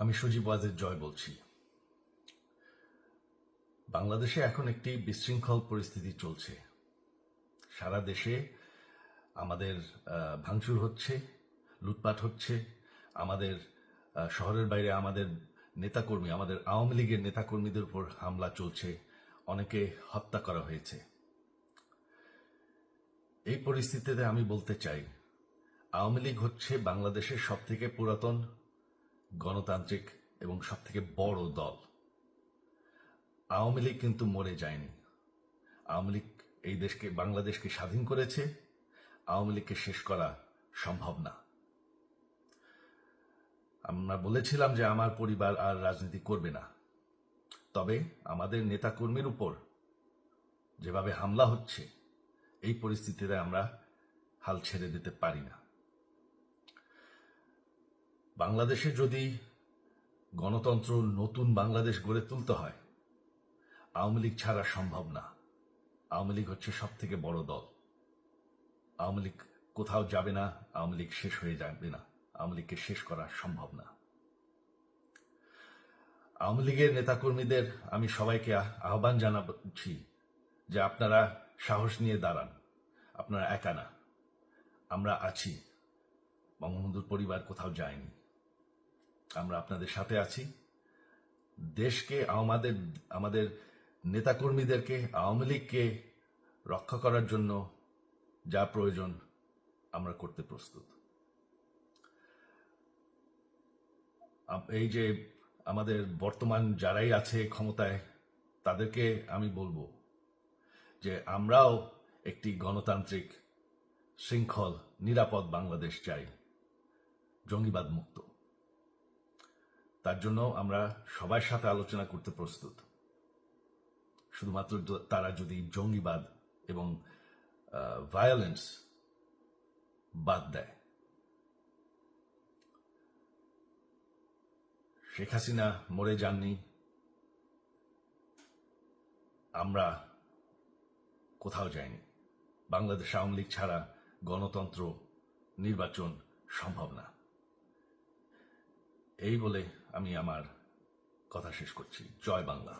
আমি সজীব ওয়াজেদ জয় বলছি। বাংলাদেশে এখন একটি বিশৃঙ্খল পরিস্থিতি চলছে। সারা দেশে আমাদের ভাঙচুর হচ্ছে, লুটপাট হচ্ছে। আমাদের শহরের বাইরে আমাদের নেতাকর্মী, আমাদের আওয়ামী লীগের নেতাকর্মীদের উপর হামলা চলছে, অনেকে হত্যা করা হয়েছে। এই পরিস্থিতিতে আমি বলতে চাই, আওয়ামী লীগ হচ্ছে বাংলাদেশের সবথেকে পুরাতন গণতান্ত্রিক এবং সবথেকে বড় দল। আওয়ামী লীগ কিন্তু মরে যায়নি। আওয়ামী লীগ এই দেশকে, বাংলাদেশকে স্বাধীন করেছে। আওয়ামী লীগকে শেষ করা সম্ভব না। আমরা বলেছিলাম যে আমার পরিবার আর রাজনীতি করবে না, তবে আমাদের নেতাকর্মীর উপর যেভাবে হামলা হচ্ছে, এই পরিস্থিতিতে আমরা হাল ছেড়ে দিতে পারি না। বাংলাদেশে যদি গণতন্ত্র, নতুন বাংলাদেশ গড়ে তুলতে হয়, আওয়ামী লীগ ছাড়া সম্ভব না। আওয়ামী লীগ হচ্ছে সব থেকে বড় দল। আওয়ামী লীগ কোথাও যাবে না, আওয়ামী লীগ শেষ হয়ে যাবে না। আওয়ামী লীগকে শেষ করা সম্ভব না। আওয়ামী লীগের নেতাকর্মীদের আমি সবাইকে আহ্বান জানাচ্ছি যে আপনারা সাহস নিয়ে দাঁড়ান। আপনারা একা না, আমরা আছি। বঙ্গবন্ধুর পরিবার কোথাও যায়নি, আমরা আপনাদের সাথে আছি। দেশকে, আমাদের নেতাকর্মীদেরকে, আওয়ামী লীগকে রক্ষা করার জন্য যা প্রয়োজন আমরা করতে প্রস্তুত। এই যে আমাদের বর্তমান যারাই আছে ক্ষমতায়, তাদেরকে আমি বলবো যে আমরাও একটি গণতান্ত্রিক, শৃঙ্খল, নিরাপদ বাংলাদেশ চাই, জঙ্গিবাদ মুক্ত। তার জন্য আমরা সবার সাথে আলোচনা করতে প্রস্তুত। শুধুমাত্র তারা যদি জঙ্গিবাদ এবং ভায়োলেন্স বাদ দেয়। শেখ হাসিনা মরে যাননি, আমরা কোথাও যাইনি। বাংলাদেশ আওয়ামী লীগ ছাড়া গণতন্ত্র, নির্বাচন সম্ভব না। এই বলে আমি আমার কথা শেষ করছি। জয় বাংলা।